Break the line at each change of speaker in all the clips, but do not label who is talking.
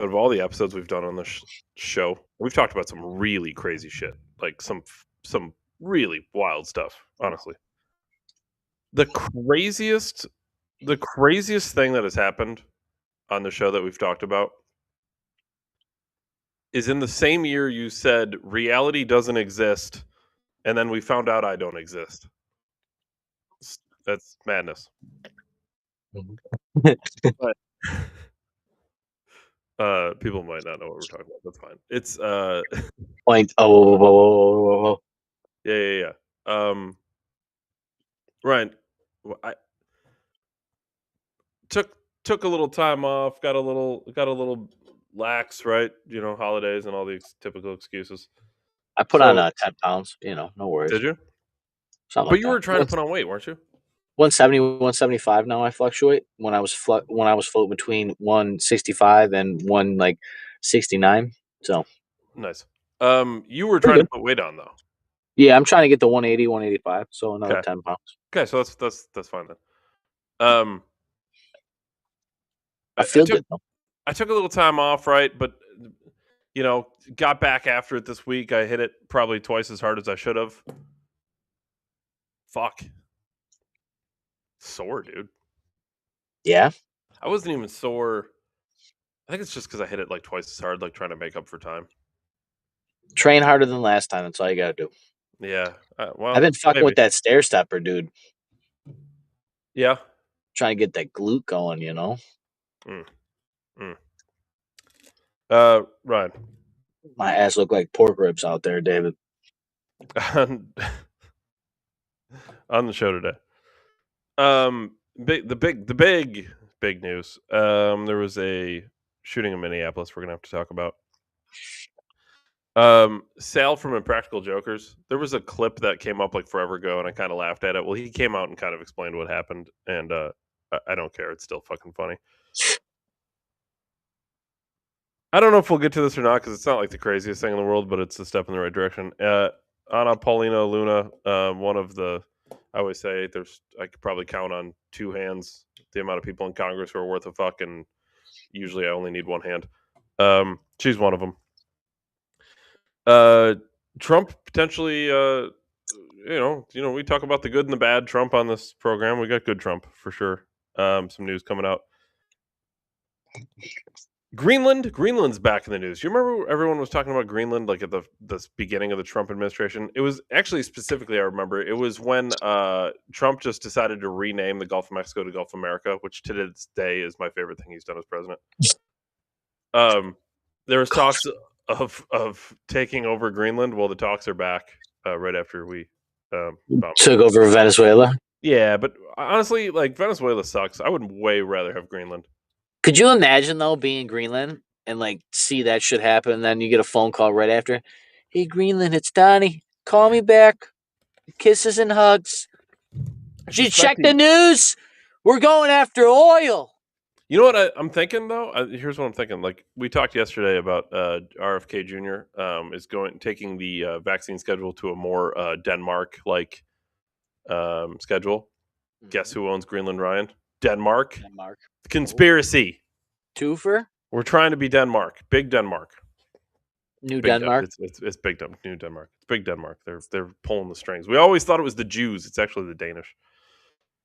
of all the episodes we've done on this show, we've talked about some really crazy shit, like some really wild stuff. Honestly, the craziest thing that has happened on the show that we've talked about is in the same year you said reality doesn't exist, and then we found out I don't exist. That's madness. But people might not know what we're talking about. That's fine. It's
Point. Oh.
yeah. Ryan, I took a little time off, got a little lax, right? You know, holidays and all these typical excuses.
I put
So
on 10 pounds. No worries.
did you?
Something
But
like
you
that.
were trying to put on weight, weren't you?
170, 175 now I fluctuate. When I was floating between 165 and 169. So
Nice. You were
pretty
trying to
good.
put weight on though.
Yeah, I'm trying to get to 180, 185. So another
Okay.
10 pounds.
Okay, so that's fine then.
I
I
feel
took
good though.
I took a little time off, right? But got back after it this week. I hit it probably twice as hard as I should have. Fuck. Sore, dude.
Yeah.
I wasn't even sore. I think it's just because I hit it like twice as hard, like trying to make up for time.
Train harder than last time. That's all you gotta do.
Yeah. Well,
I've been fucking
maybe.
with that stair stepper, dude.
Yeah.
Trying to get that glute going,
Mm. Ryan.
My ass look like pork ribs out there, David.
On the show today. Big news. There was a shooting in Minneapolis we're gonna have to talk about. Sal from Impractical Jokers. There was a clip that came up like forever ago, and I kind of laughed at it. Well, he came out and kind of explained what happened, and I don't care. It's still fucking funny. I don't know if we'll get to this or not because it's not like the craziest thing in the world, but it's a step in the right direction. Anna Paulina Luna, one of the, I always say I could probably count on two hands the amount of people in Congress who are worth a fuck, and usually I only need one hand. She's one of them. Trump potentially, we talk about the good and the bad Trump on this program. We got good Trump for sure. Some news coming out. Greenland's back in the news. You remember everyone was talking about Greenland like at the beginning of the Trump administration? It was actually specifically, I remember, it was when Trump just decided to rename the Gulf of Mexico to Gulf of America, which to this day is my favorite thing he's done as president. There was talks of taking over Greenland. Well, the talks are back right after we
took over Venezuela.
Yeah, but honestly, like Venezuela sucks. I would way rather have Greenland.
Could you imagine though being in Greenland and like see that shit happen, and then you get a phone call right after? Hey, Greenland, it's Donnie. Call me back. Kisses and hugs. Did you check the news? We're going after oil.
You know what I'm thinking though? Here's what I'm thinking. Like we talked yesterday about RFK Jr. Is taking the vaccine schedule to a more Denmark like schedule. Mm-hmm. Guess who owns Greenland, Ryan? Denmark. Conspiracy.
Twofer.
We're trying to be Denmark. Big Denmark.
New Denmark.
It's big New Denmark. It's big Denmark. They're pulling the strings. We always thought it was the Jews. It's actually the Danish.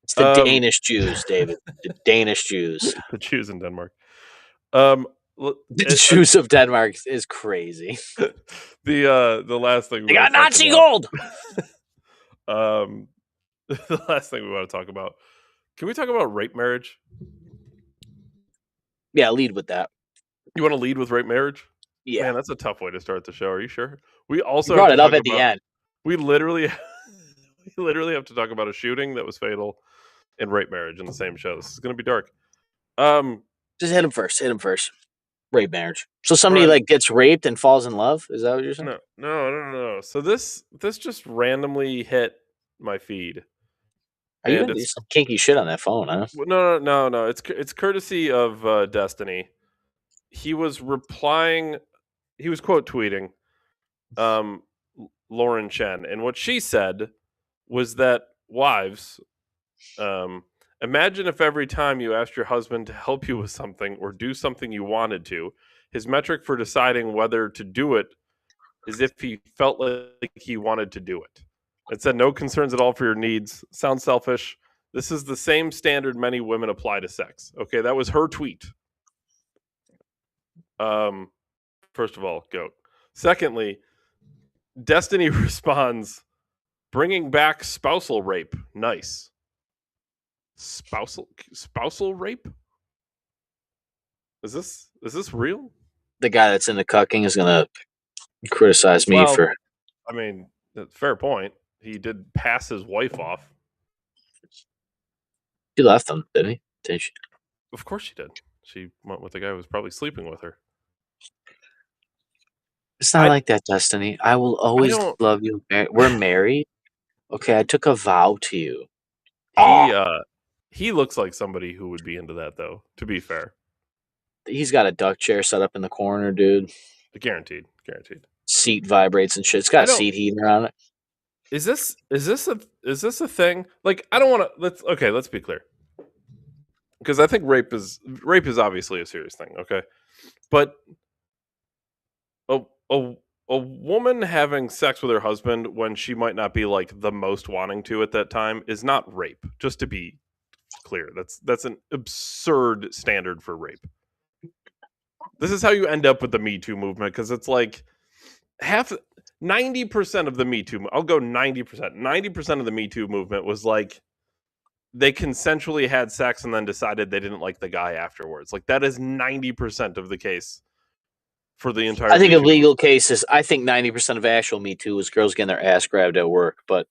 It's the Danish Jews, David. The Danish Jews.
The Jews in Denmark.
The Jews of Denmark is crazy.
The last thing
they got Nazi gold.
The last thing we want to talk about. Can we talk about rape marriage?
Yeah, lead with that.
You want to lead with rape marriage?
Yeah,
man, that's a tough way to start the show. Are you sure? We also
brought it up at the end.
We literally have to talk about a shooting that was fatal and rape marriage in the same show. This is going to be dark.
Just hit him first. Rape marriage. So somebody like gets raped and falls in love. Is that what you're saying?
No. So this just randomly hit my feed.
Are you doing some kinky shit on that phone, huh?
No. It's courtesy of Destiny. He was replying. He was quote tweeting Lauren Chen, and what she said was that wives, imagine if every time you asked your husband to help you with something or do something you wanted to, His metric for deciding whether to do it is if he felt like he wanted to do it. It said no concerns at all for your needs. Sounds selfish. This is the same standard many women apply to sex. Okay, that was her tweet. Um, first of all, goat. Secondly, Destiny responds, bringing back spousal rape. Nice. Spousal rape? Is this real?
The guy that's in the cucking is gonna criticize me
Well,
for.
I mean, fair point. He did pass his wife off.
She left him, didn't he? Didn't she?
Of course she did. She went with the guy who was probably sleeping with her.
It's not
I
like that, Destiny. I will
I
always
don't.
love you. We're married. Okay, I took a vow to you.
He
Oh,
uh he looks like somebody who would be into that though, to be fair.
he's got a duck chair set up in the corner, dude.
Guaranteed. Guaranteed.
Seat vibrates and shit. It's got
I
a
don't
seat heater on it.
is this a thing? Like I don't want to let's be clear. Because I think rape is obviously a serious thing, okay? But a a a woman having sex with her husband when she might not be like the most wanting to at that time is not rape. Just to be clear, that's an absurd standard for rape. This is how you end up with the Me Too movement because it's like half 90% of the Me Too. I'll go 90%. 90% of the Me Too movement was like they consensually had sex and then decided they didn't like the guy afterwards. Like that is 90% of the case for the entire
I think
Me
of
Too movement.
legal cases. I think 90% of actual Me Too is girls getting their ass grabbed at work. But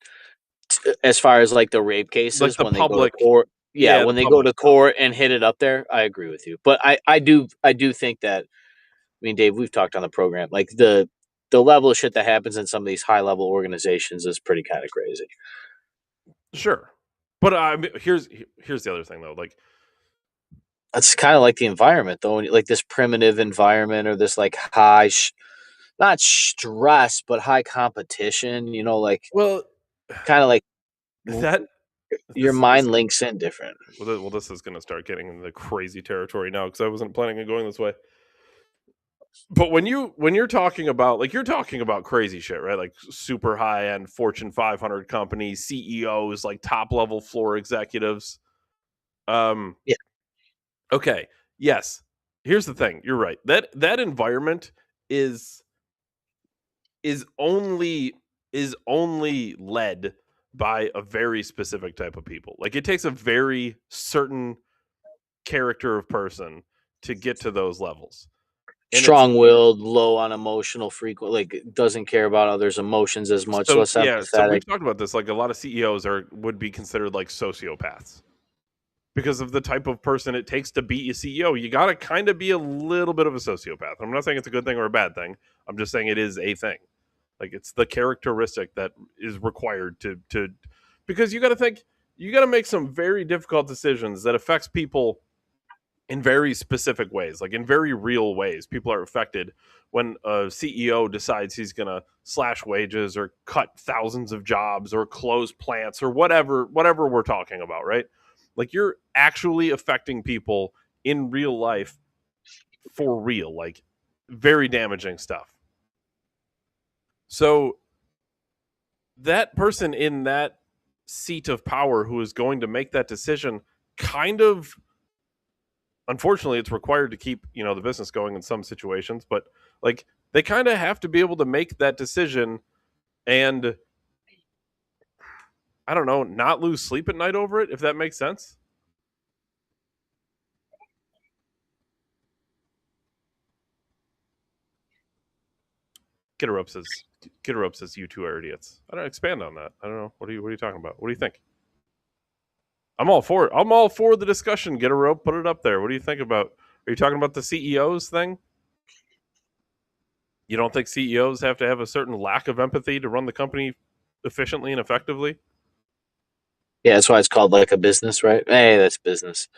as far as like the rape
Like
cases,
the
when they go to
public,
court, yeah,
yeah, the
when they go
public
to
stuff.
court and hit it up there, I agree with you. But I do think that. I mean, Dave, we've talked on the program. Like the level of shit that happens in some of these high level organizations is pretty kind of crazy.
Sure. But here's the other thing though. Like
It's kind of like the environment, though, like this primitive environment or this like not stress, but high competition. Like
well,
kind of like
that
your
this
mind links in different.
well, this is going to start getting into crazy territory now because I wasn't planning on going this way. But when you're talking about like you're talking about crazy shit, right? Like super high end Fortune 500 companies, CEOs, like top level floor executives. Um,
Yeah,
okay, yes. Here's the thing. You're right. That environment is is only is only led by a very specific type of people. Like it takes a very certain character of person to get to those levels. And it's
strong-willed, low on emotional frequent, like doesn't care about others' emotions as much,
so
less
yeah, so
empathetic.
we've talked about this. Like a lot of CEOs would be considered like sociopaths because of the type of person it takes to be a CEO. You got to kind of be a little bit of a sociopath. I'm not saying it's a good thing or a bad thing. I'm just saying it is a thing. Like it's the characteristic that is required to because you got to make some very difficult decisions that affects people in very specific ways, like in very real ways. People are affected when a CEO decides he's going to slash wages or cut thousands of jobs or close plants or whatever we're talking about, right? Like you're actually affecting people in real life for real, like very damaging stuff. So that person in that seat of power who is going to make that decision kind of unfortunately it's required to keep the business going in some situations, but like they kind of have to be able to make that decision and I don't know, not lose sleep at night over it, if that makes sense. Get her up says you two are idiots. I don't expand on that. I don't know. What are you talking about? What do you think? I'm all for it. I'm all for the discussion. Get a rope, put it up there. What do you think about? Are you talking about the CEOs thing? You don't think CEOs have to have a certain lack of empathy to run the company efficiently and effectively?
Yeah, that's why it's called like a business, right? Hey, that's business.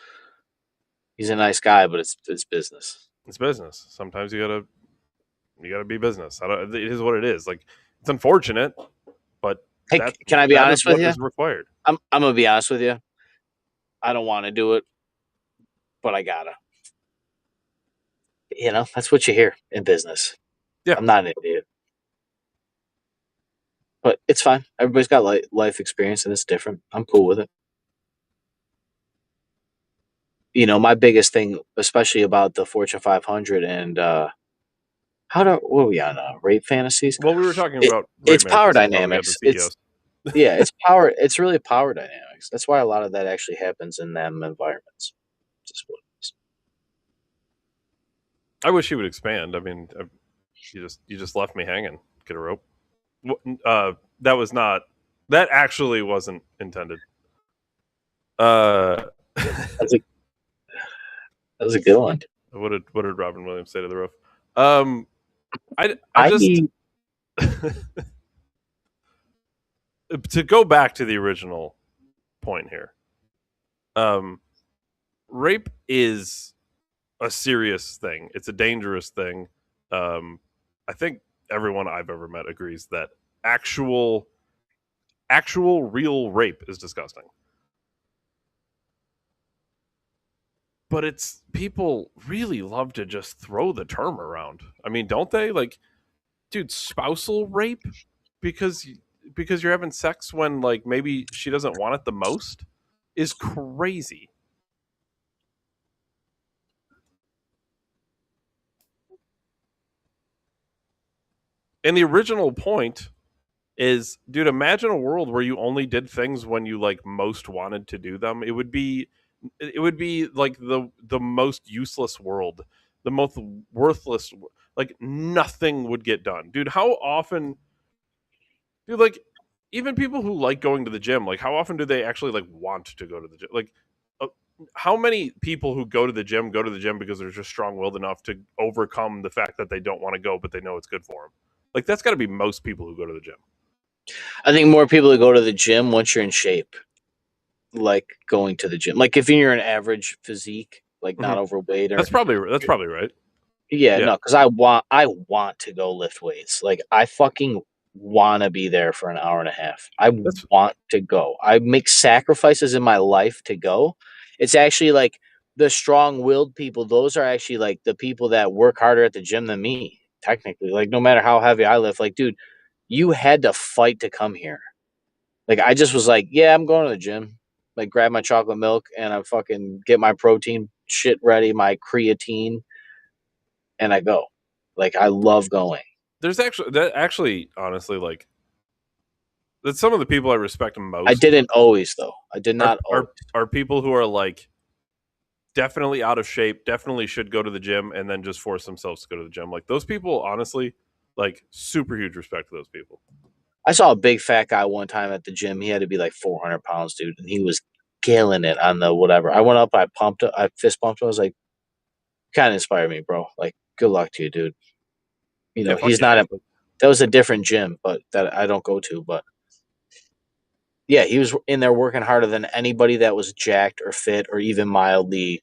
He's a nice guy, but it's business.
It's business. Sometimes you gotta be business. It is what it is. Like it's unfortunate, but
Hey,
that
can I be
that is
honest with
what
you?
is required.
I'm gonna be honest with you. I don't want to do it, but I gotta. That's what you hear in business.
Yeah.
I'm not an idiot, but it's fine. Everybody's got life experience and it's different. I'm cool with it. My biggest thing, especially about the Fortune 500 and what are we on? Rape fantasies.
Well, we were talking
It
about rape
it's power
manifesting while we had the
dynamics. It's
CEOs.
Yeah, it's power. It's really power dynamics. That's why a lot of that actually happens in them environments. Just what it is.
I wish he would expand. I mean, you just left me hanging. Get a rope. Uh, that was not. That actually wasn't intended. Uh,
That's a that was a good one.
what did Robin Williams say to the roof? Um, I
I
just to go back to the original point here. Um, rape is a serious thing. It's a dangerous thing. I think everyone I've ever met agrees that actual real rape is disgusting. But it's people really love to just throw the term around. I mean, don't they? Like, dude, spousal rape because you're having sex when like maybe she doesn't want it the most is crazy. And the original point is, dude, imagine a world where you only did things when you like most wanted to do them. It would be like the most useless world, the most worthless, like nothing would get done. Dude, how often, dude, like even people who like going to the gym, like how often do they actually like want to go to the gym? Like uh, how many people who go to the gym because they're just strong-willed enough to overcome the fact that they don't want to go but they know it's good for them? Like that's got to be most people who go to the gym.
I think more people that go to the gym once you're in shape, like going to the gym. Like if you're an average physique, like
Mhm.
not overweight or
That's probably right.
yeah,
Yeah,
no, because I want to go lift weights. Like I fucking want to be there for an hour and a half. I
that's
want to go. I make sacrifices in my life to go. It's actually like the strong-willed people. Those are actually like the people that work harder at the gym than me. Technically, like no matter how heavy I lift, like dude, you had to fight to come here. Like I just was like, yeah, I'm going to the gym. Like grab my chocolate milk and I fucking get my protein shit ready, my creatine, and I go. Like I love going.
there's actually honestly like that's some of the people I respect
I
most
didn't always though. I did
are
not always.
are are people who are like definitely out of shape, definitely should go to the gym, and then just force themselves to go to the gym. Like those people, honestly, like super huge respect to those people.
I saw a big fat guy one time at the gym. He had to be like 400 pounds, dude, and he was killing it on the whatever. I went up, I pumped, I fist pumped him. I was like, kind of inspired me, bro. Like, good luck to you, dude.
Yeah, fuck
He's
yeah.
not. That was a different gym, but that I don't go to. But yeah, he was in there working harder than anybody that was jacked or fit or even mildly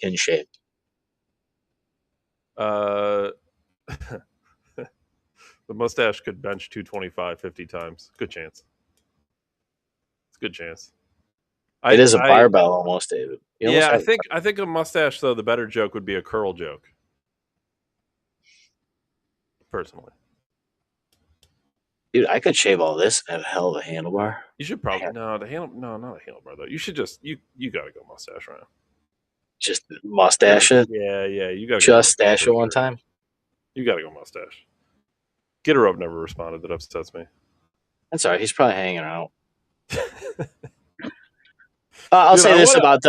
in shape.
Uh, the mustache could bench 225 50 times. Good chance. It's a good chance.
It is a
I
barbell almost, David. You almost
yeah,
have,
I think a mustache though the better joke would be a curl joke. Personally,
dude. I could shave all this and have a hell of a handlebar.
you should probably no, not a handlebar though. You should just you gotta go mustache right now.
Just mustache it,
Yeah, you gotta go
just
mustache
stash
for
it one
sure.
time.
You gotta go mustache. Get her up never responded. That upsets me.
That's all right. He's probably hanging out. I'll
Dude,
say
I
this
want
about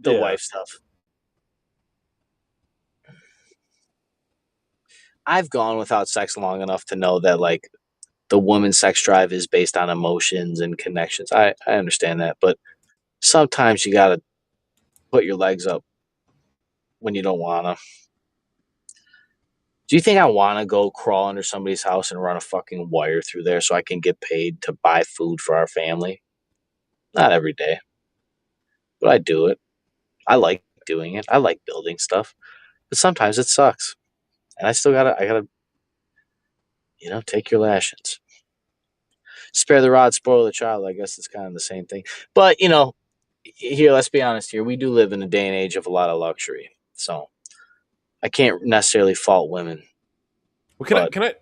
the
yeah.
wife stuff. I've gone without sex long enough to know that like the woman's sex drive is based on emotions and connections. I understand that, but sometimes you gotta put your legs up when you don't wanna. Do you think I wanna go crawl under somebody's house and run a fucking wire through there so I can get paid to buy food for our family? Not every day, but I do it. I like doing it. I like building stuff, but sometimes it sucks, and I gotta take your lashings. Spare the rod, spoil the child. I guess it's kind of the same thing. But here, let's be honest here. We do live in a day and age of a lot of luxury. So I can't necessarily fault women,
Well,
but
can I?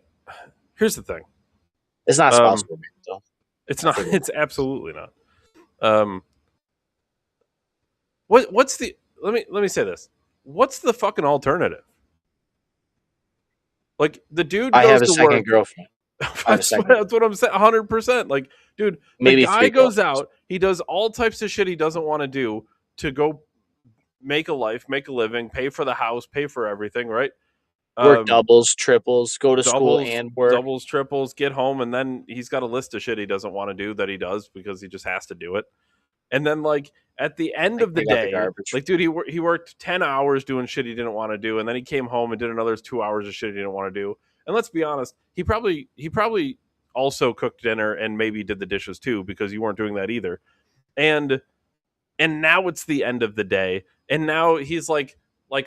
Here's the thing.
it's not
Um,
spousal abuse, though.
it's
I
not.
think
It's absolutely not. Um, what's the? Let me say this. What's the fucking alternative? Like the dude
I
goes
have a
to
second
work.
girlfriend. I have a second
That's
girlfriend.
what I'm saying. 100%. Like, dude, the
Maybe
guy
three
goes
girlfriends.
out. He does all types of shit he doesn't want to do to go make a life, make a living, pay for the house, pay for everything. Right?
Work
Um,
doubles, triples, go to school
doubles,
and work.
triples, get home, and then he's got a list of shit he doesn't want to do that he does because he just has to do it. And then like at the end
Like
of the
take out the
day,
garbage.
like dude, he worked 10 hours doing shit he didn't want to do, and then he came home and did another 2 hours of shit he didn't want to do. And let's be honest, he probably also cooked dinner and maybe did the dishes too because you weren't doing that either. And now it's the end of the day, and now he's like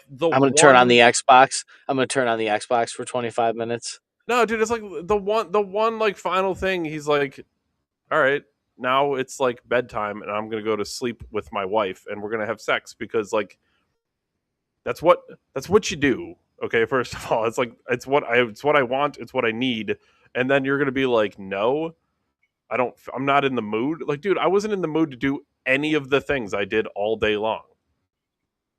the
I'm gonna turn on
one.
the Xbox. I'm gonna turn on the Xbox for 25 minutes.
No, dude, it's like the one like final thing. He's like, all right, now it's like bedtime, and I'm gonna go to sleep with my wife, and we're gonna have sex because like that's what you do. Okay, first of all, it's like it's what I want, it's what I need, and then you're gonna be like, no, I'm not in the mood. Like, dude, I wasn't in the mood to do any of the things I did all day long.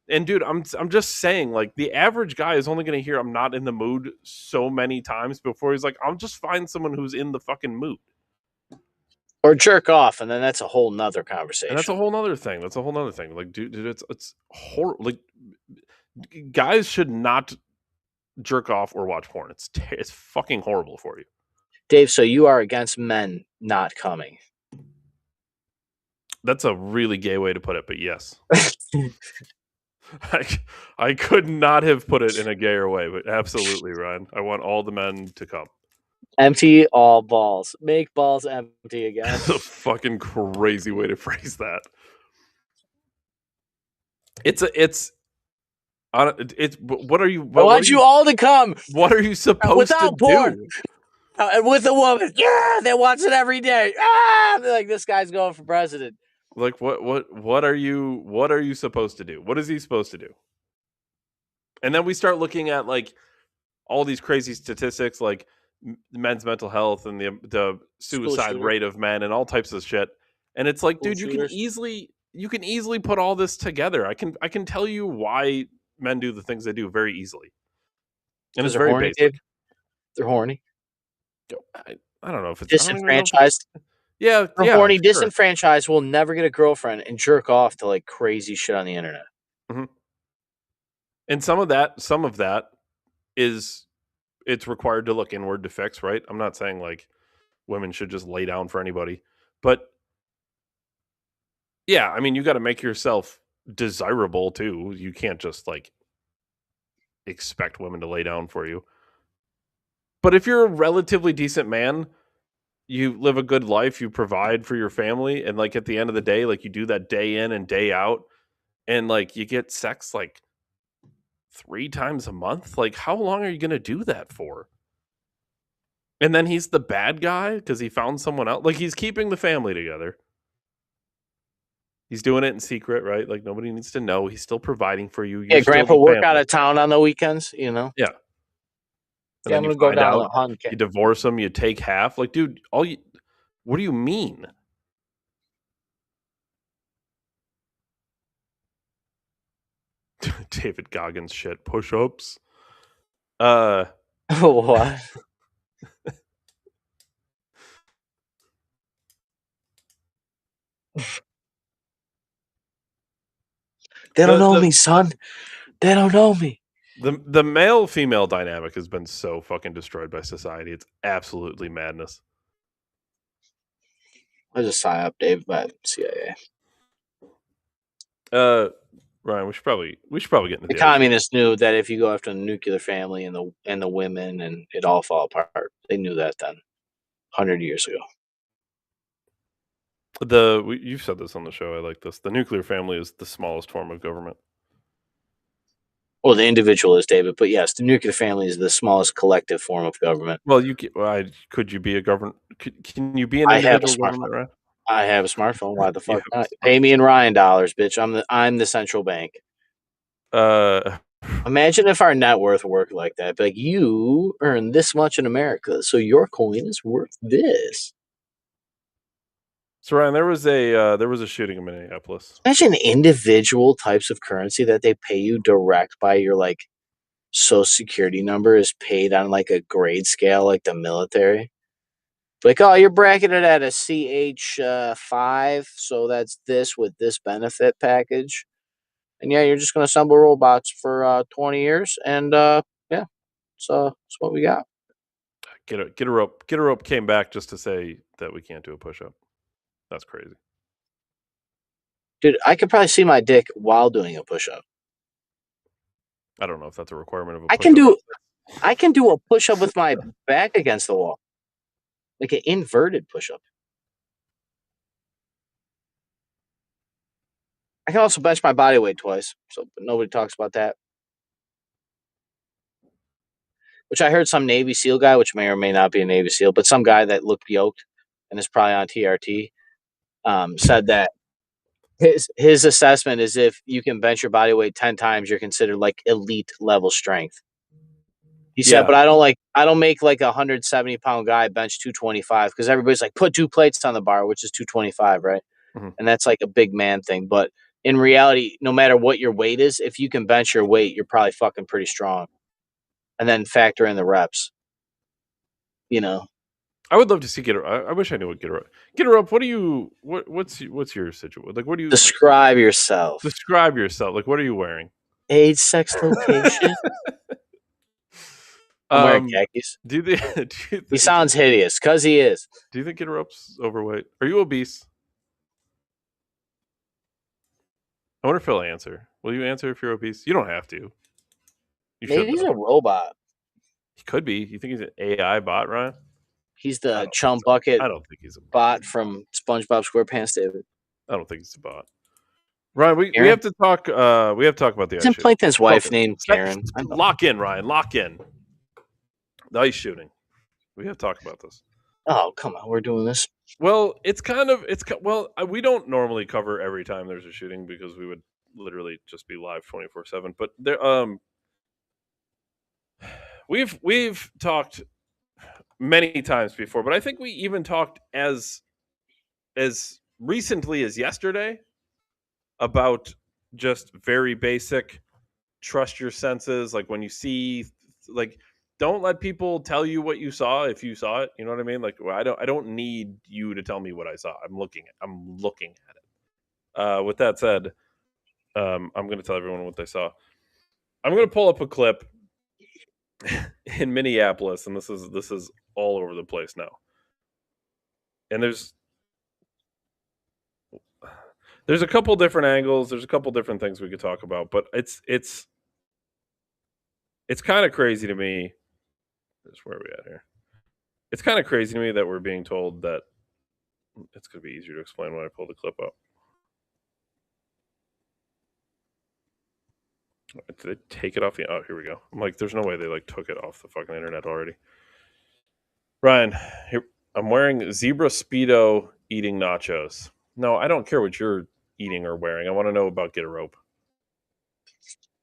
And dude, I'm just saying, like the average guy is only gonna hear I'm not in the mood so many times before he's like, I'll just find someone who's in the fucking mood.
Or jerk off, and then that's a whole nother
And that's a
conversation.
whole nother thing. That's a whole nother thing. Like, dude, it's horrible. Like, guys should not jerk off or watch porn. It's fucking horrible for you.
Dave, so you are against men not coming.
That's a really gay way to put it, but yes, I, I could not have put it in a gayer way, but absolutely, Ryan. I want all the men to come.
Empty all balls. Make balls empty again.
That's a fucking crazy way to phrase that. It's what are you?
I
What
want
are
you
you?
all to come
What are you supposed to
without porn.
do?
And with a woman, yeah, that wants it every day. Ah, like this guy's going for president.
Like what are you supposed to do? What is he supposed to do? And then we start looking at like all these crazy statistics, like men's mental health and the
School
suicide
shooter,
rate of men and all types of shit. And it's like,
school
dude,
shooters,
you can easily put all this together. I can tell you why men do the things they do very easily, and
because
it's
they're
very
horny, Dave.
basic.
They're horny,
I don't know if it's. I don't even know if it's.
disenfranchised.
Yeah,
They're
yeah,
horny,
sure.
disenfranchised. Will never get a girlfriend and jerk off to like crazy shit on the internet.
Hmm. And some of that is it's required to look inward to fix. Right. I'm not saying like women should just lay down for anybody, but yeah, I mean, you got to make yourself desirable too. You can't just like expect women to lay down for you. But if you're a relatively decent man, you live a good life, you provide for your family, and like at the end of the day, like you do that day in and day out, and like you get sex like 3 times a month, like how long are you going to do that for? And then he's the bad guy because he found someone else. Like he's keeping the family together. He's doing it in secret, right? Like nobody needs to know. He's still providing for you.
Yeah,
You're still
grandpa
the
work out
family.
of town on the weekends, you know.
Yeah. And
Yeah,
then
I'm
you
gonna go
find
down
out,
the hunt.
you divorce him, you take half. Like, dude, what do you mean? David Goggins shit, push-ups. Uh,
What? They don't
the
know
the
me, son. They don't know me.
the male female dynamic has been so fucking destroyed by society. It's absolutely madness.
I just sign up, Dave, by CIA.
Uh, Ryan, we should probably get into
The
the other shit.
communists knew that if you go after the nuclear family and the women and it all fall apart, they knew that then, 100 years ago.
You've said this on the show. I like this. The nuclear family is the smallest form of government.
Well, the individual is David, but yes, the nuclear family is the smallest collective form of government.
Well, could you be a government? Can you be an
I have a
individual government,
smartphone.
right?
I have a smartphone. Why the
You
fuck
have
not?
a
Pay
smartphone.
me in Ryan dollars, bitch. I'm the central bank.
Uh,
Imagine if our net worth worked like that. Like, you earn this much in America, so your coin is worth this.
So Ryan, there was a shooting in Minneapolis.
Imagine individual types of currency that they pay you direct by your like social security number is paid on like a grade scale, like the military. Like, oh, you're bracketed at a CH 5, so that's this with this benefit package. And yeah, you're just gonna assemble robots for 20 years, and yeah, so that's what we got.
Get a rope. Get a rope came back just to say that we can't do a push up. That's crazy.
Dude, I could probably see my dick while doing a push up.
I don't know if that's a requirement of a
I
push
can
up.
do I can do a push up with my back against the wall, like an inverted push up. I can also bench my body weight twice, so but nobody talks about that. Which I heard some Navy SEAL guy, which may or may not be a Navy SEAL, but some guy that looked yoked and is probably on TRT, said that his assessment is if you can bench your body weight 10 times, you're considered like elite level strength. He said,
Yeah.
but I don't make like a 170-pound guy bench 225 because everybody's like put 2 plates on the bar, which is 225, right?
Mhm.
And that's like a big man thing. But in reality, no matter what your weight is, if you can bench your weight, you're probably fucking pretty strong. And then factor in the reps. You know,
I would love to see get a. I wish I knew what get a rope. Get a rope. What do you? What's your situation? Like, what do you
describe yourself.
describe yourself? Like, what are you wearing?
Age, sex, location. I'm wearing
um,
khakis.
do you think?
He sounds hideous because he is.
Do you think get a rope's overweight? Are you obese? I wonder if he'll answer. Will you answer if you're obese? You don't have to. You should
Maybe he's
though.
a robot.
He could be. You think he's an AI bot, Ryan?
He's
I
the
don't think
chum
so.
bucket
I don't think he's a bot.
bot from SpongeBob SquarePants, David.
I don't think he's a bot. Ryan, we
Karen?
have to talk. We have to talk about the ice
Isn't
shooting.
Plankton's wife named Karen?
Lock in, Ryan. Lock in. The ice shooting. We have to talk about this.
Oh, come on. We're doing this.
Well, we don't normally cover every time there's a shooting because we would literally just be live 24/7. But there, we've talked many times before, but I think we even talked as recently as yesterday about just very basic trust your senses. Like when you see, like, don't let people tell you what you saw if you saw it. You know what I mean? Like, well, I don't need you to tell me what I saw. I'm looking at it. With that said, I'm going to tell everyone what they saw. I'm going to pull up a clip in Minneapolis, and this is all over the place now. And there's a couple different angles. There's a couple different things we could talk about, but it's kind of crazy to me. Just where are we at here? It's kind of crazy to me that we're being told that it's going to be easier to explain when I pull the clip up. Did they take it off the? Oh, here we go. I'm like, there's no way they like took it off the fucking internet already. Ryan, here, I'm wearing zebra Speedo eating nachos. No, I don't care what you're eating or wearing. I want to know about Get a Rope.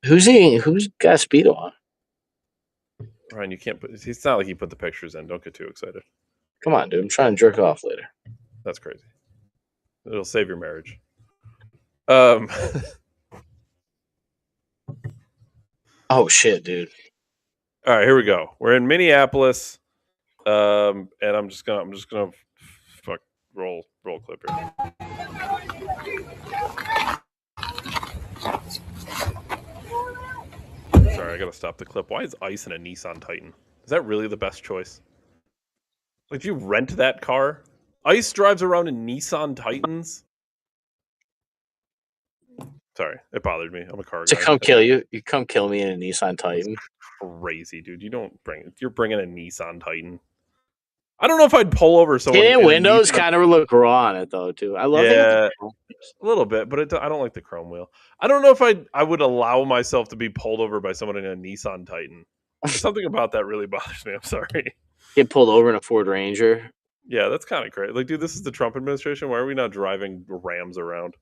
Who's eating? Who's got Speedo on?
Ryan, you can't put. It's not like you put the pictures in. Don't get too excited.
Come on, dude. I'm trying to jerk off later.
That's crazy. It'll save your marriage.
Oh shit, dude.
All right, here we go. We're in Minneapolis, and I'm just gonna fuck roll clip here. Sorry, I gotta stop the clip. Why is ice in a Nissan Titan? Is that really the best choice? Like, if you rent that car, Ice drives around in Nissan Titans. Sorry, it bothered me. I'm a car guy.
To come kill you. You come kill me in a Nissan Titan.
Crazy, dude. You're bringing a Nissan Titan. I don't know if I'd pull over someone.
Tinted windows kind of look raw on it though, too. I love it.
A little bit, but I don't like the chrome wheel. I don't know if I would allow myself to be pulled over by someone in a Nissan Titan. Something about that really bothers me. I'm sorry.
Get pulled over in a Ford Ranger.
Yeah, that's kind of crazy. Like, dude, this is the Trump administration. Why are we not driving Rams around?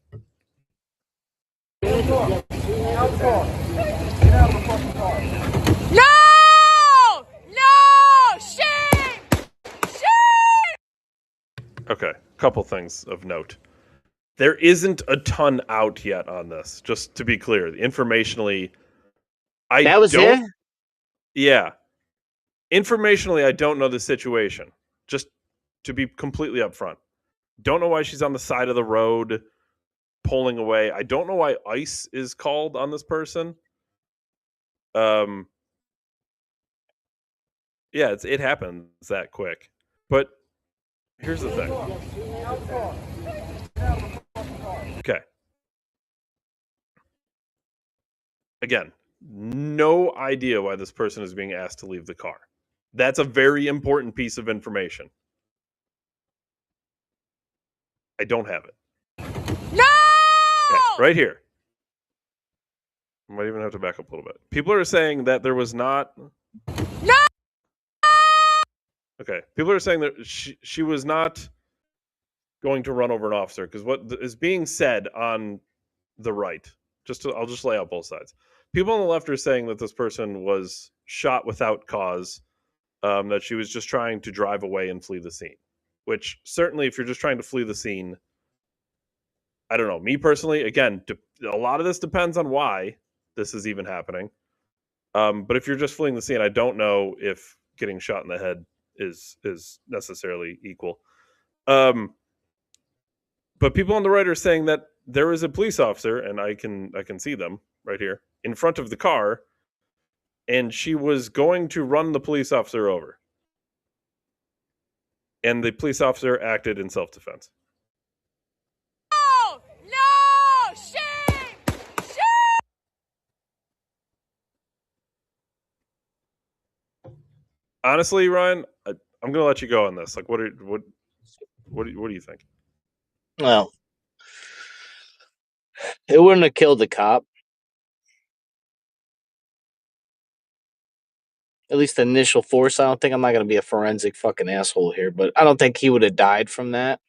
No! No! Shame! Shame!
Okay, couple things of note. There isn't a ton out yet on this, just to be clear. Informationally,
That was it?
Yeah. Informationally, I don't know the situation. Just to be completely upfront. Don't know why she's on the side of the road pulling away. I don't know why ICE is called on this person. Yeah, it happens that quick. But here's the thing. Okay. Again, no idea why this person is being asked to leave the car. That's a very important piece of information. I don't have it.
No!
Okay, right here. I might even have to back up a little bit. People are saying that there was not.
No!
Okay, people are saying that she was not going to run over an officer because what is being said on the right. I'll just lay out both sides. People on the left are saying that this person was shot without cause, that she was just trying to drive away and flee the scene. Which certainly, if you're just trying to flee the scene, I don't know. Me personally, again, a lot of this depends on why this is even happening. But if you're just fleeing the scene, I don't know if getting shot in the head is necessarily equal. But people on the right are saying that there is a police officer, and I can see them right here in front of the car, and she was going to run the police officer over, and the police officer acted in self-defense.
No! No! Shame! Shame!
Honestly, Ryan, I'm going to let you go on this. Like, what do you think?
Well, it wouldn't have killed the cop. At least the initial force. I don't think I'm not going to be a forensic fucking asshole here, but I don't think he would have died from that.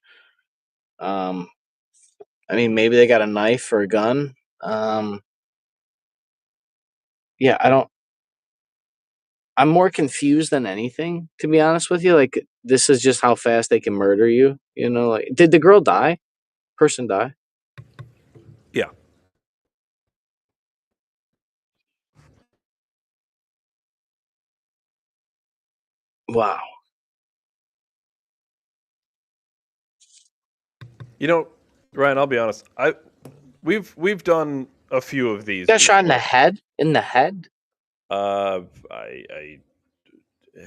I mean, maybe they got a knife or a gun. Yeah, I don't. I'm more confused than anything, to be honest with you. Like, this is just how fast they can murder you. You know, like, did the girl die? Person die?
Yeah.
Wow.
You know, Ryan, I'll be honest. We've done a few of these.
Got shot in the
before.
head? In the head?
I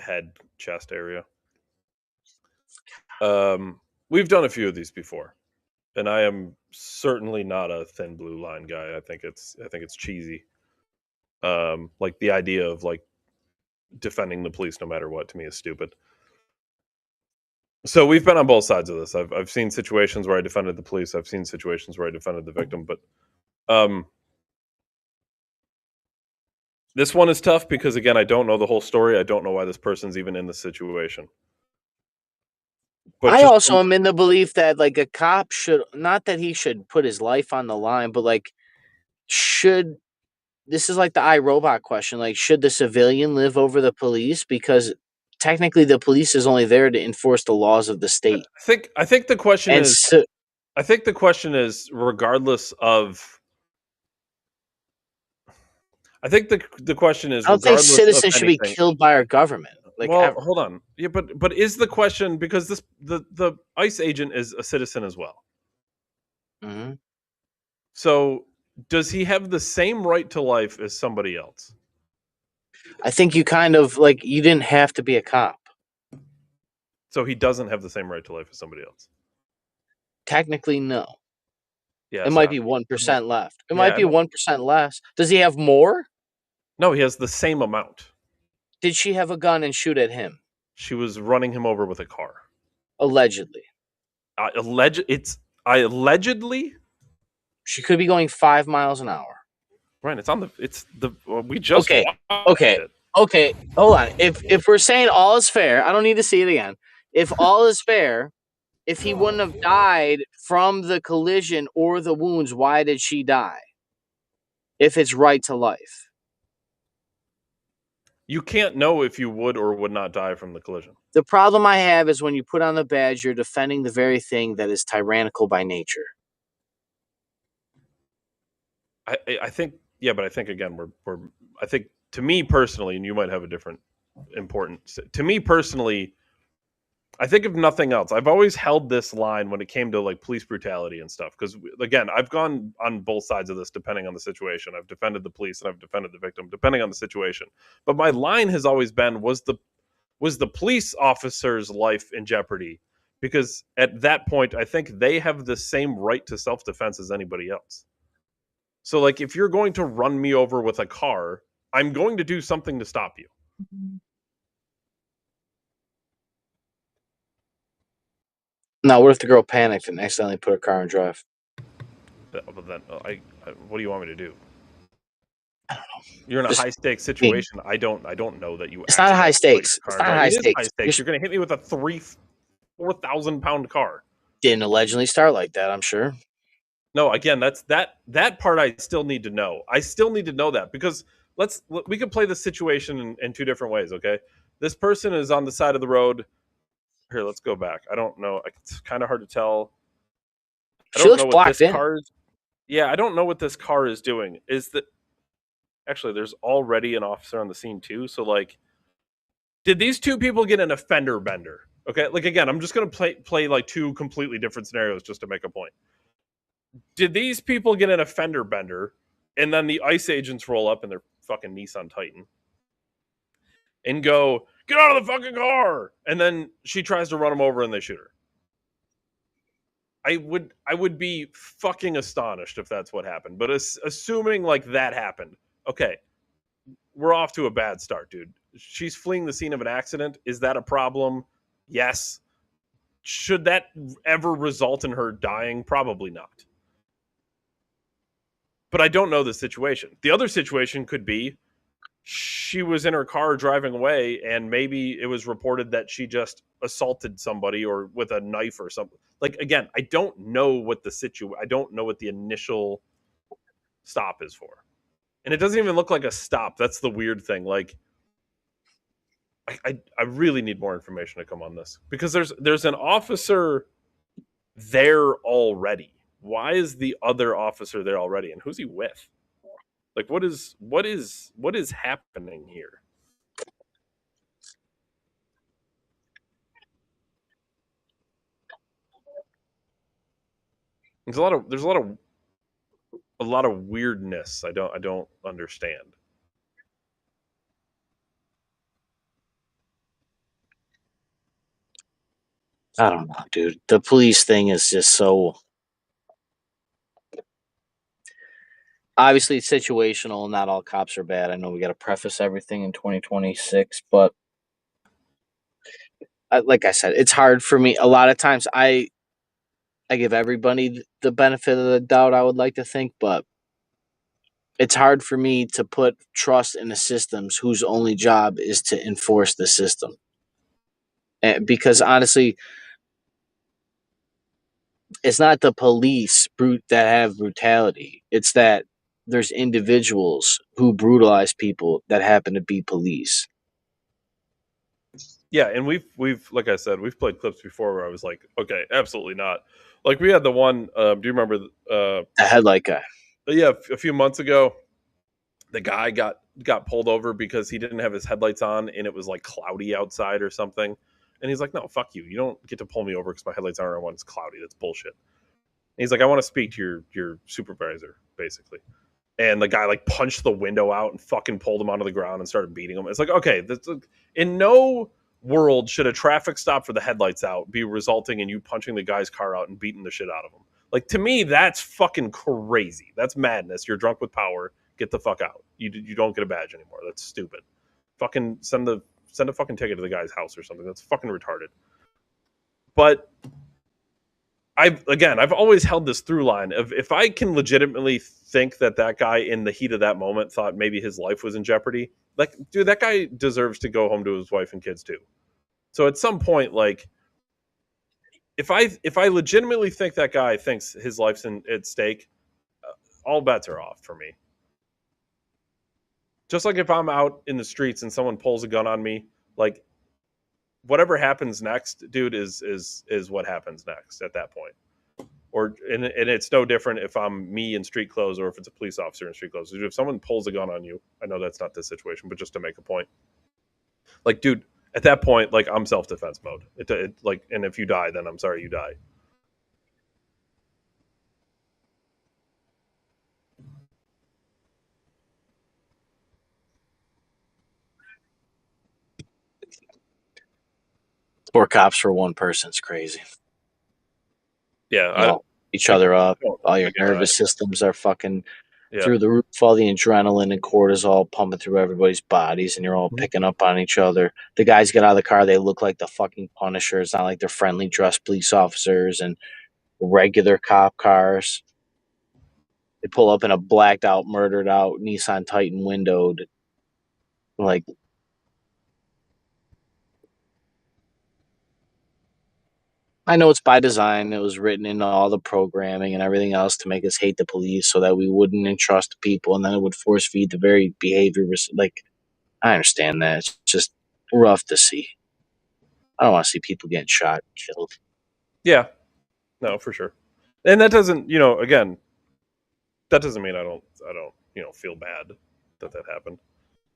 head chest area. We've done a few of these before, and I am certainly not a thin blue line guy. I think it's cheesy. Like the idea of like defending the police no matter what to me is stupid. So we've been on both sides of this. I've seen situations where I defended the police. I've seen situations where I defended the victim, but this one is tough because again, I don't know the whole story. I don't know why this person's even in the situation. But
I also am in the belief that, like, a cop should, not that he should put his life on the line, but like, this is like the iRobot question. Like, should the civilian live over the police? Because technically, the police is only there to enforce the laws of the state.
I think the question
And
is.
so,
I think the question is, regardless of. I think the question is,
I don't think
regardless
citizens
of
should be
anything.
killed by our government. Like,
Well,
ever.
hold on. Yeah, but is the question because the ICE agent is a citizen as well.
Mm-hmm.
So does he have the same right to life as somebody else?
I think you kind of, like, you didn't have to be a cop.
So he doesn't have the same right to life as somebody else.
Technically, no.
Yeah,
It might be 1% left. It
Yeah,
might be 1% less. Does he have more?
No, he has the same amount.
Did she have a gun and shoot at him?
She was running him over with a car.
Allegedly.
Allegedly.
She could be going 5 miles an hour.
Right, we just
Okay.
watched it.
Okay. Hold on. If we're saying all is fair, I don't need to see it again. If all is fair, if he wouldn't have died from the collision or the wounds, why did she die? If it's right to life.
You can't know if you would or would not die from the collision.
The problem I have is when you put on the badge, you're defending the very thing that is tyrannical by nature.
I think, yeah, but I think again, I think to me personally, and you might have a different importance. To me personally, I think if nothing else, I've always held this line when it came to like police brutality and stuff. Because again, I've gone on both sides of this depending on the situation. I've defended the police and I've defended the victim depending on the situation. But my line has always been: was the police officer's life in jeopardy? Because at that point, I think they have the same right to self defense as anybody else. So, like, if you're going to run me over with a car, I'm going to do something to stop you.
Now, what if the girl panicked and accidentally put her car in drive?
But then, what do you want me to do? You're in a
Just
high stakes situation. I don't know that you.
It's not high
accidentally put
stakes.
your car
It's
in
not
drive.
high
It is
stakes.
high stakes. You're going to hit me with a 4,000 pound car.
Didn't allegedly start like that, I'm sure.
No, again, that part I still need to know. I still need to know that because we could play this situation in two different ways. Okay, this person is on the side of the road. Here, let's go back. I don't know. It's kind of hard to tell. I
She
don't
looks
know what
blocked
this
in.
car is. Yeah, I don't know what this car is doing. Is that actually there's already an officer on the scene too? So like, did these two people get an offender bender? Okay, like again, I'm just gonna play like two completely different scenarios just to make a point. Did these people get an offender bender, and then the ICE agents roll up in their fucking Nissan Titan and go, "Get out of the fucking car!" And then she tries to run them over and they shoot her. I would be fucking astonished if that's what happened. But assuming like that happened, okay, we're off to a bad start, dude. She's fleeing the scene of an accident. Is that a problem? Yes. Should that ever result in her dying? Probably not. But I don't know the situation. The other situation could be she was in her car driving away and maybe it was reported that she just assaulted somebody or with a knife or something. Like again, I don't know what I don't know what the initial stop is for. And it doesn't even look like a stop. That's the weird thing. Like I really need more information to come on this because there's an officer there already. Why is the other officer there already and who's he with? Like what is happening here? There's a lot of weirdness. I don't understand.
I don't know, dude. The police thing is just so obviously it's situational. Not all cops are bad. I know we got to preface everything in 2026, but like I said, it's hard for me. A lot of times, I give everybody the benefit of the doubt. I would like to think, but it's hard for me to put trust in the systems whose only job is to enforce the system. Because honestly, it's not the police that have brutality. It's that there's individuals who brutalize people that happen to be police.
Yeah, and we've like I said, we've played clips before where I was like, okay, absolutely not. Like we had the one. Do you remember?
The headlight guy.
Yeah, a few months ago, the guy got pulled over because he didn't have his headlights on and it was like cloudy outside or something. And he's like, "No, fuck you. You don't get to pull me over because my headlights aren't on when it's cloudy. That's bullshit." And he's like, "I want to speak to your supervisor, basically." And the guy like punched the window out and fucking pulled him onto the ground and started beating him. It's like, okay, in no world should a traffic stop for the headlights out be resulting in you punching the guy's car out and beating the shit out of him. Like to me, that's fucking crazy. That's madness. You're drunk with power. Get the fuck out. You don't get a badge anymore. That's stupid. Fucking send a fucking ticket to the guy's house or something. That's fucking retarded. But I've always held this through line of if I can legitimately think that guy in the heat of that moment thought maybe his life was in jeopardy, like, dude, that guy deserves to go home to his wife and kids too. So at some point, like, if I legitimately think that guy thinks his life's at stake, all bets are off for me. Just like if I'm out in the streets and someone pulls a gun on me, like whatever happens next, dude, is what happens next at that point. Or and it's no different if I'm me in street clothes or if it's a police officer in street clothes. If someone pulls a gun on you, I know that's not this situation, but just to make a point, like, dude, at that point, like I'm self defense mode. It like, and if you die, then I'm sorry you die.
Four cops for one person's crazy.
Yeah,
You know, each other up. All your
again,
nervous systems are fucking
yeah,
through the roof. All the adrenaline and cortisol pumping through everybody's bodies, and you're all picking up on each other. The guys get out of the car; they look like the fucking Punisher. It's not like they're friendly dressed police officers and regular cop cars. They pull up in a blacked out, murdered out Nissan Titan windowed. Like, I know it's by design. It was written into all the programming and everything else to make us hate the police so that we wouldn't entrust people, and then it would force feed the very behavior. Like, I understand that. It's just rough to see. I don't want to see people getting shot and killed.
yeah, no, for sure. And that doesn't, again, that doesn't mean I don't, feel bad that happened.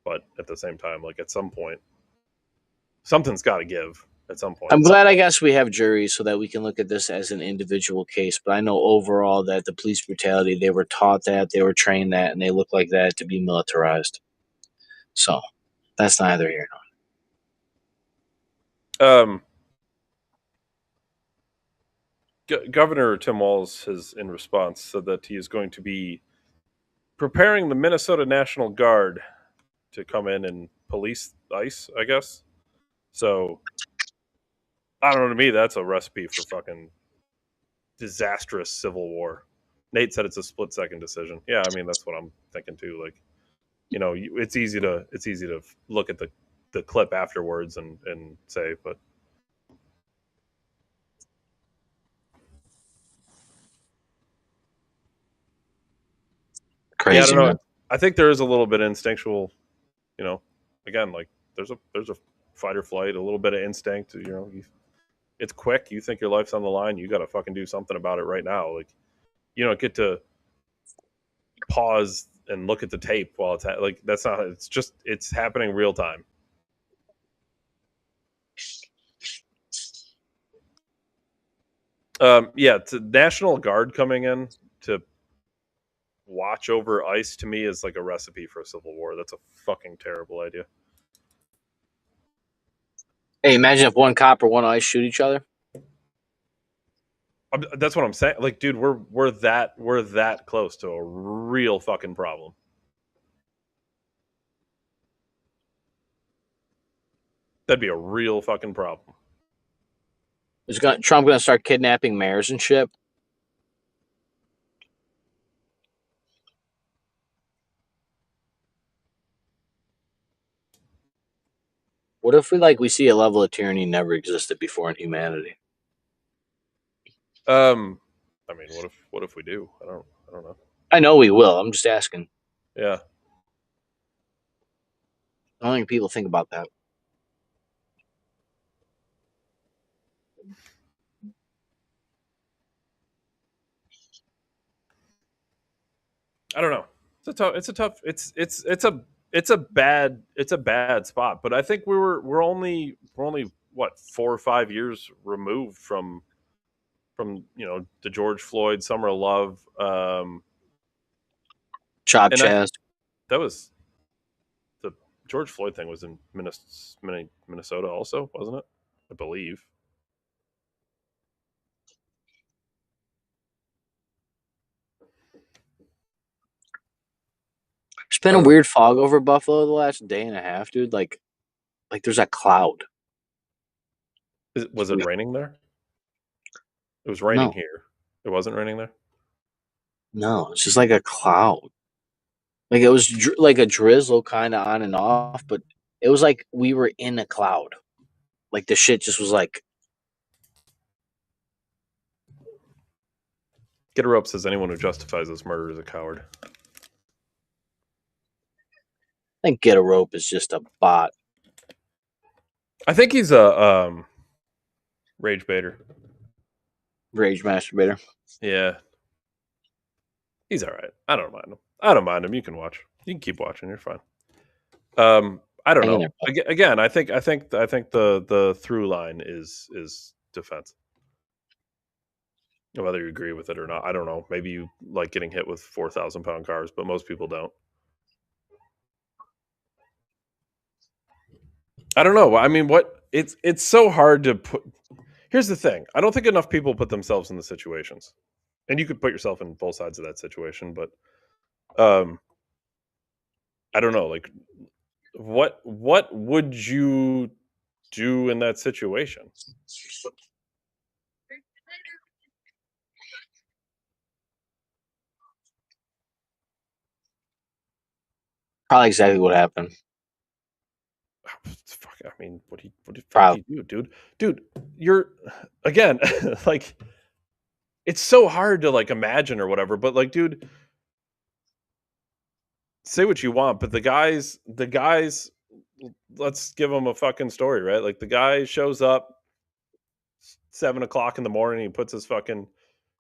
But at the same time, like at some point, something's got to give. At some point,
I'm glad, I guess, we have juries so that we can look at this as an individual case. But I know overall that the police brutality, they were taught that, they were trained that, and they look like that to be militarized. So that's neither here nor
Governor Tim Walz has, in response, said that he is going to be preparing the Minnesota National Guard to come in and police ICE, I guess. So, I don't know, to me, that's a recipe for fucking disastrous civil war. Nate said it's a split second decision. Yeah, I mean, that's what I'm thinking too. Like, it's easy to look at the clip afterwards and say, but
crazy,
yeah, I don't know.
man.
I think there is a little bit instinctual, again, like there's a fight or flight, a little bit of instinct. It's quick. You think your life's on the line. You got to fucking do something about it right now. Like you don't get to pause and look at the tape while it's like that's not. It's just it's happening real time. Yeah, it's a National Guard coming in to watch over ICE to me is like a recipe for a civil war. That's a fucking terrible idea.
Hey, imagine if one cop or one ICE shoot each other.
That's what I'm saying. Like, dude, we're that close to a real fucking problem. That'd be a real fucking problem.
Is Trump going to start kidnapping mayors and shit? What if we see a level of tyranny never existed before in humanity?
I mean, what if we do? I don't know.
I know we will. I'm just asking.
Yeah.
I don't think people think about that.
I don't know. It's a bad spot. But I think we're only what 4 or 5 years removed from the George Floyd Summer of Love.
Chop
And
Chaz.
that was the George Floyd thing was in Minnesota also, wasn't it? I believe.
There's been a weird fog over Buffalo the last day and a half, dude. Like there's a cloud.
Was it raining there? It was raining
No.
here. It wasn't raining there?
No, it's just like a cloud. Like it was like a drizzle kind of on and off, but it was like we were in a cloud. Like the shit just was like,
Get her up says anyone who justifies this murder is a coward.
I think Get a Rope is just a bot.
I think he's a rage baiter.
Rage masturbator.
Yeah, he's all right. I don't mind him. I don't mind him. You can watch. You can keep watching. You're fine. I don't
Hang in
know.
there.
Again, I think the through line is defense. Whether you agree with it or not, I don't know. Maybe you like getting hit with 4,000-pound cars, but most people don't. I don't know. I mean, it's so hard to put. Here's the thing. I don't think enough people put themselves in the situations, and you could put yourself in both sides of that situation. But I don't know. Like, what would you do in that situation?
Probably exactly what happened.
Fuck. I mean, what the fuck
Probably.
do you do, dude? Dude, you're again like it's so hard to like imagine or whatever. But like, dude, say what you want, but the guys, let's give them a fucking story, right? Like the guy shows up 7 o'clock in the morning, he puts his fucking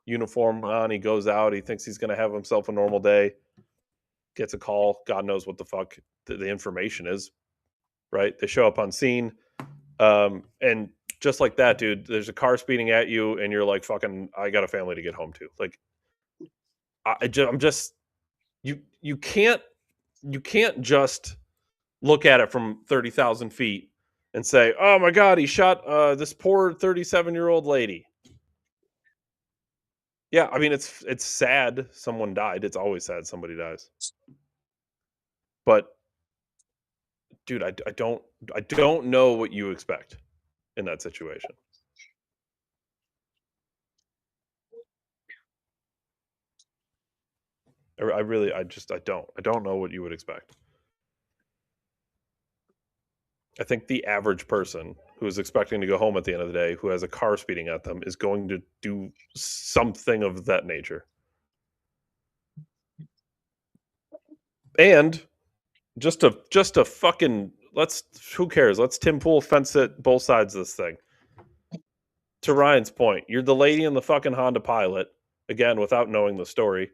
uniform on, he goes out, he thinks he's gonna have himself a normal day, gets a call, God knows what the fuck the information is, right? They show up on scene, and just like that, dude, there's a car speeding at you, and you're like, fucking, I got a family to get home to. Like, I'm just you can't just look at it from 30,000 feet and say, "Oh my God, he shot this poor 37-year-old lady." Yeah, I mean it's sad someone died. It's always sad somebody dies. But dude, I don't know what you expect in that situation. I really I don't know what you would expect. I think the average person who is expecting to go home at the end of the day, who has a car speeding at them, is going to do something of that nature. And just a fucking who cares? Let's Tim Pool fence it both sides of this thing. To Ryan's point, you're the lady in the fucking Honda Pilot, again, without knowing the story.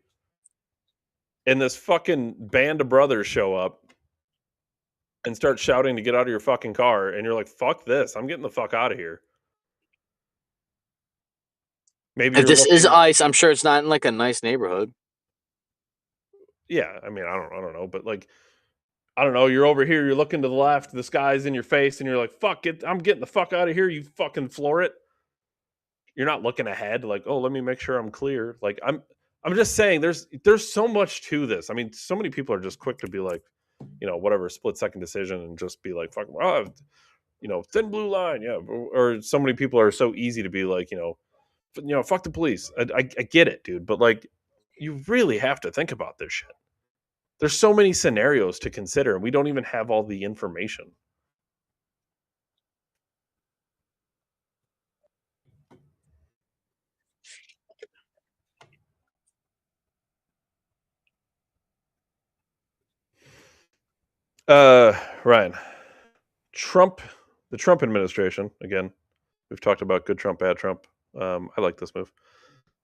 And this fucking band of brothers show up and start shouting to get out of your fucking car, and you're like, fuck this, I'm getting the fuck out of here. Maybe
If
you're
this is
looking.
ICE, I'm sure it's not in like a nice neighborhood.
Yeah, I mean, I don't know, but like, I don't know. You're over here. You're looking to the left. The sky's in your face, and you're like, "Fuck it! I'm getting the fuck out of here." You fucking floor it. You're not looking ahead, like, "Oh, let me make sure I'm clear." Like, I'm just saying, there's so much to this. I mean, so many people are just quick to be like, whatever, split second decision, and just be like, "Fuck, thin blue line," yeah. Or so many people are so easy to be like, fuck the police. I get it, dude, but like, you really have to think about this shit. There's so many scenarios to consider, and we don't even have all the information. Ryan, the Trump administration, again, we've talked about good Trump, bad Trump. I like this move,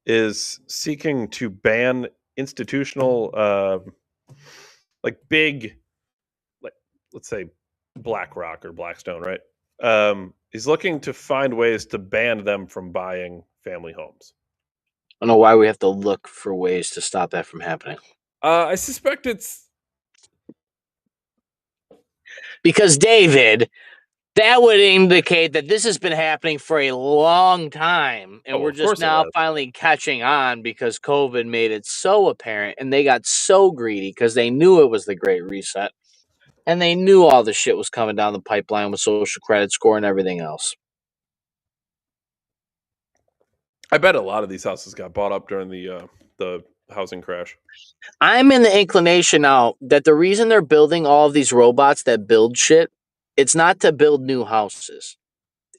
is seeking to ban institutional, like big, like let's say BlackRock or Blackstone, right? He's looking to find ways to ban them from buying family homes.
I don't know why we have to look for ways to stop that from happening.
I suspect it's
Because, David, that would indicate that this has been happening for a long time. And we're
of
just
course it
now
has.
finally catching on because COVID made it so apparent. And they got so greedy because they knew it was the Great Reset. And they knew all the shit was coming down the pipeline with social credit score and everything else.
I bet a lot of these houses got bought up during the housing crash.
I'm in the inclination now that the reason they're building all of these robots that build shit, it's not to build new houses.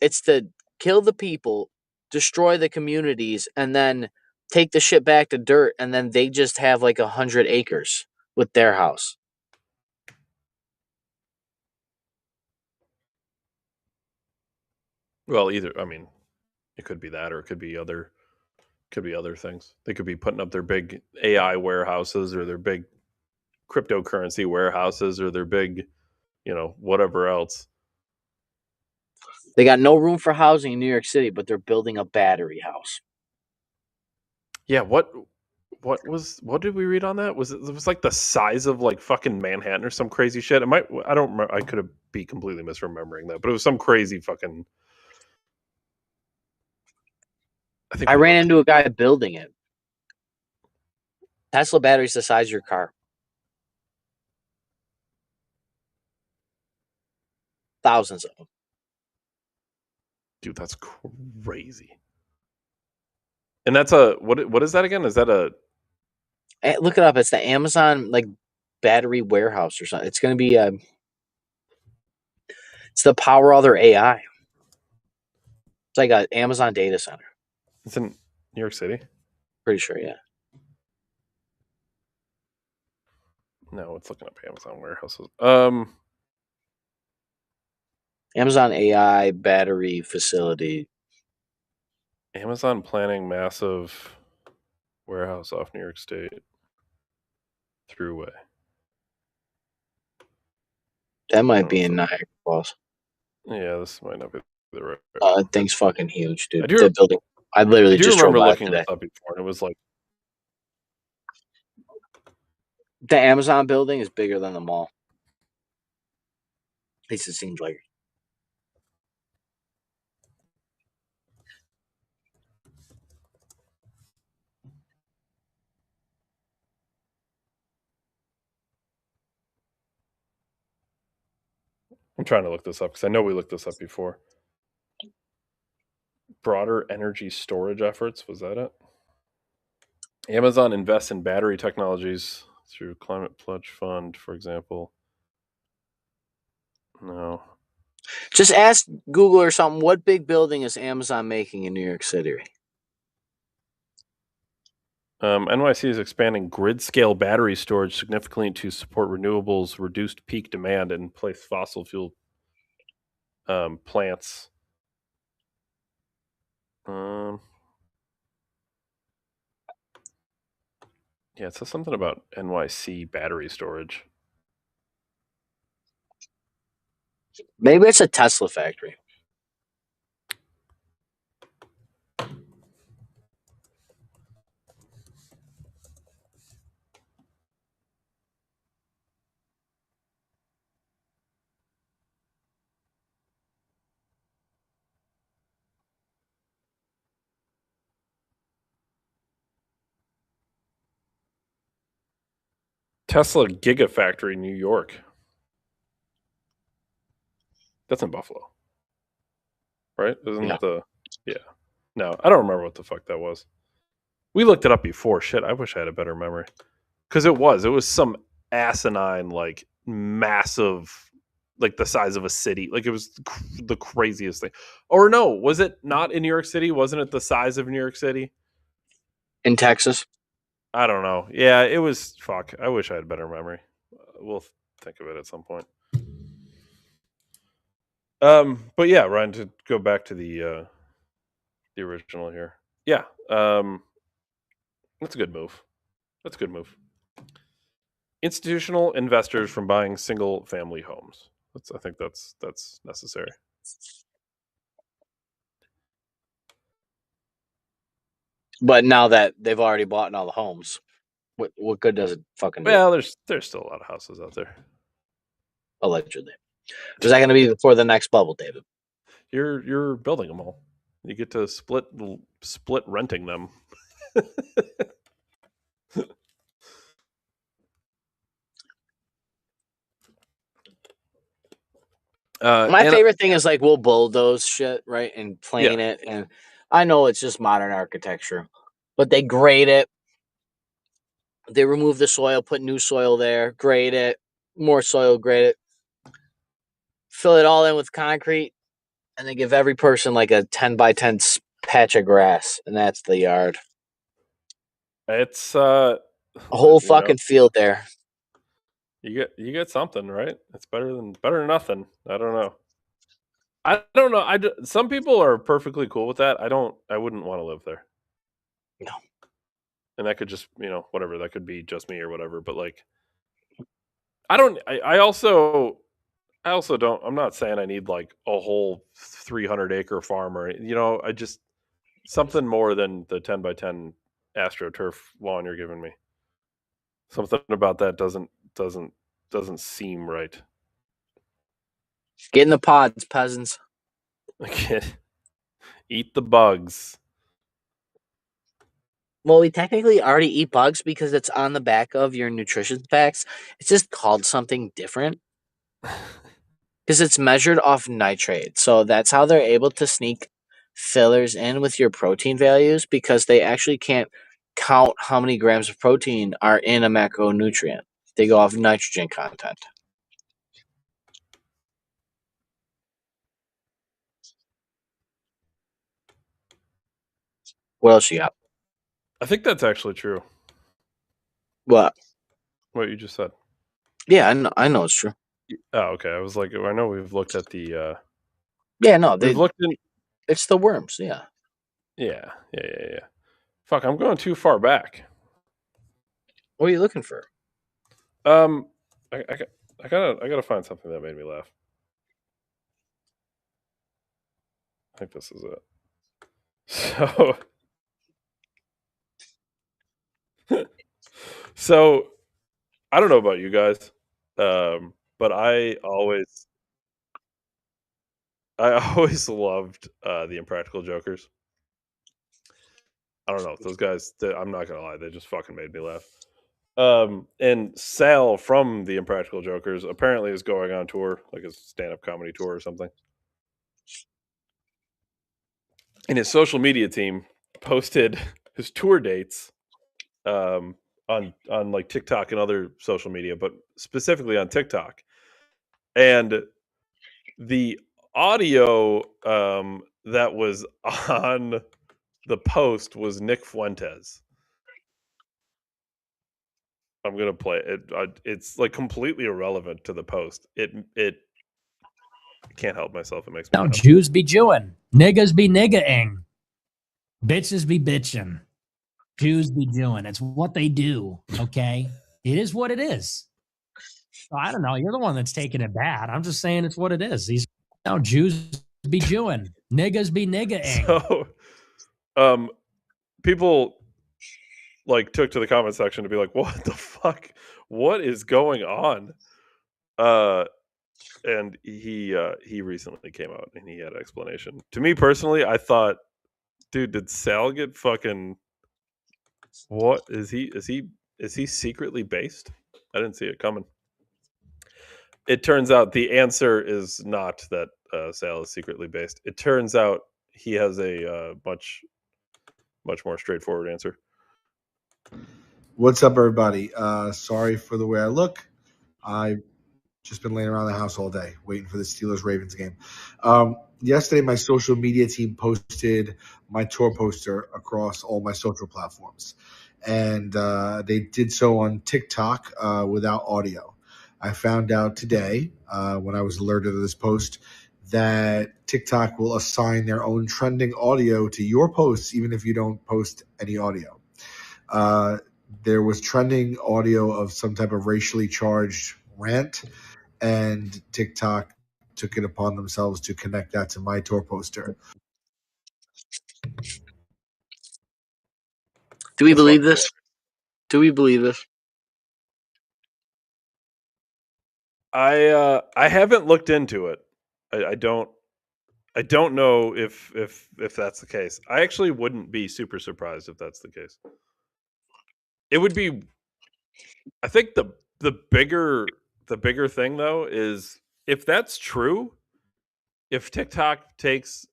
It's to kill the people, destroy the communities, and then take the shit back to dirt, and then they just have like 100 acres with their house.
Well, either I mean, it could be that, or it could be other things. They could be putting up their big AI warehouses, or their big cryptocurrency warehouses, or their big, whatever else.
They got no room for housing in New York City, but they're building a battery house.
Yeah, what did we read on that? It was like the size of like fucking Manhattan or some crazy shit? I don't remember. I could be completely misremembering that, but it was some crazy fucking. I think
I
we
ran
looked.
into a guy building it. Tesla batteries the size of your car. Thousands of them.
Dude, that's crazy. And that's a what is that again? Is that a
Look it up. It's the Amazon like battery warehouse or something. It's going to be it's the power of their AI. It's like an Amazon data center.
it's in New York City?
Pretty sure, yeah.
No, it's looking up Amazon warehouses.
Amazon AI battery facility.
Amazon planning massive warehouse off New York State throughway.
That might be in Niagara Falls.
Yeah, this might not be the right.
That thing's fucking huge, dude.
I do-
The building. I literally just drove
remember
by
looking
today.
this up before, and it was like
The Amazon building is bigger than the mall. At least it seems like.
I'm trying to look this up because I know we looked this up before. Broader energy storage efforts, was that it? Amazon invests in battery technologies through Climate Pledge Fund, for example. No.
Just ask Google or something. What big building is Amazon making in New York City?
NYC is expanding grid scale battery storage significantly to support renewables, reduced peak demand, and place fossil fuel plants. Yeah, it says something about NYC battery storage.
Maybe it's a Tesla factory.
Tesla Gigafactory, New York. That's in Buffalo, right? Isn't
Yeah.
the yeah? No, I don't remember what the fuck that was. We looked it up before. Shit, I wish I had a better memory. Because it was some asinine, like massive, like the size of a city. Like it was the craziest thing. Or no, was it not in New York City? Wasn't it the size of New York City?
In Texas.
I don't know. Yeah, it was. Fuck. I wish I had better memory. We'll think of it at some point. But yeah, Ryan, to go back to the original here. Yeah, that's a good move. That's a good move. Institutional investors from buying single family homes. I think that's necessary.
But now that they've already bought in all the homes, what good does it fucking do?
Well, there's still a lot of houses out there.
Allegedly. Is that going to be before the next bubble, David?
You're building them all. You get to split renting them.
My favorite thing is like we'll bulldoze shit, right, and plane it. And I know it's just modern architecture, but they grade it. They remove the soil, put new soil there, grade it, more soil, grade it, fill it all in with concrete, and they give every person like a 10 by 10 patch of grass, and that's the yard.
It's
a whole fucking field there.
You get something, right? It's better than nothing. I don't know. I don't know. Some people are perfectly cool with that. I wouldn't want to live there.
No.
And that could just, whatever. That could be just me or whatever. But like, I don't. I also don't. I'm not saying I need like a whole 300-acre farm or I just something more than the 10x10 AstroTurf lawn you're giving me. Something about that doesn't seem right.
Get in the pods, peasants.
Eat the bugs.
Well, we technically already eat bugs because it's on the back of your nutrition facts. It's just called something different because it's measured off nitrate. So that's how they're able to sneak fillers in with your protein values because they actually can't count how many grams of protein are in a macronutrient. They go off nitrogen content. What else you got?
I think that's actually true.
What?
What you just said.
Yeah, I know it's true.
Oh, okay. I was like, I know we've looked at the.
Yeah, no,
We've looked in.
it's the worms. Yeah.
Yeah. Fuck, I'm going too far back.
What are you looking for?
I gotta find something that made me laugh. I think this is it. So I don't know about you guys, but I always loved the Impractical Jokers. I don't know those guys. I'm not gonna lie, they just fucking made me laugh. And Sal from the Impractical Jokers apparently is going on tour, like a stand-up comedy tour or something. And his social media team posted his tour dates on like TikTok and other social media, but specifically on TikTok. And the audio that was on the post was Nick Fuentes. I'm gonna play it. It's like completely irrelevant to the post. It I can't help myself. It makes me
Now,
laugh.
Jews be Jewing, niggas be niggaing, bitches be bitching, Jews be Jewing. It's what they do, okay? It is what it is. So I don't know. You're the one that's taking it bad. I'm just saying it's what it is. These now Jews be Jewing, niggas be niggaing.
So, people like took to the comment section to be like, "What the fuck? What is going on?" And he recently came out and he had an explanation. To me personally, I thought, dude, did Sal get fucking? What is he? Is he secretly based? I didn't see it coming. It turns out the answer is not that Sal is secretly based. It turns out he has a much more straightforward answer.
What's up, everybody? Sorry for the way I look. I've just been laying around the house all day waiting for the Steelers-Ravens game. Yesterday, my social media team posted my tour poster across all my social platforms. And they did so on TikTok without audio. I found out today, when I was alerted of this post, that TikTok will assign their own trending audio to your posts, even if you don't post any audio. There was trending audio of some type of racially charged rant, and TikTok took it upon themselves to connect that to my tour poster.
Do we believe this? Do we believe this?
I haven't looked into it. I don't know if that's the case. I actually wouldn't be super surprised if that's the case. It would be. I think the bigger thing though is if that's true. If TikTok takes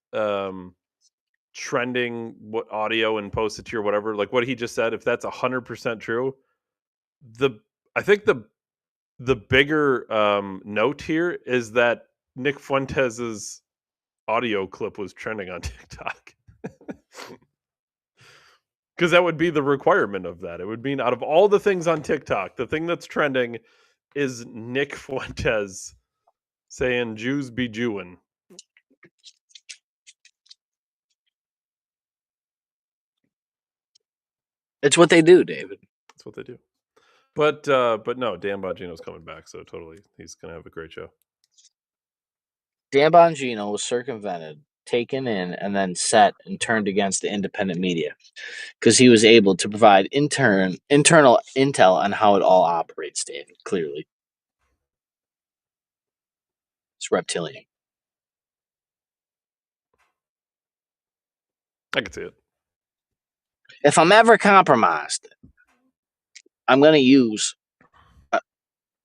trending what audio and posts it to your whatever, like what he just said, if that's 100% true, I think the bigger note here is that Nick Fuentes's audio clip was trending on TikTok. Because that would be the requirement of that. It would mean out of all the things on TikTok, the thing that's trending is Nick Fuentes saying Jews be Jewing.
It's what they do, David.
That's what they do. But no, Dan Bongino's coming back, so totally he's gonna have a great show.
Dan Bongino was circumvented, taken in, and then set and turned against the independent media because he was able to provide internal intel on how it all operates, David. Clearly, it's reptilian.
I can see it.
If I'm ever compromised, I'm going to use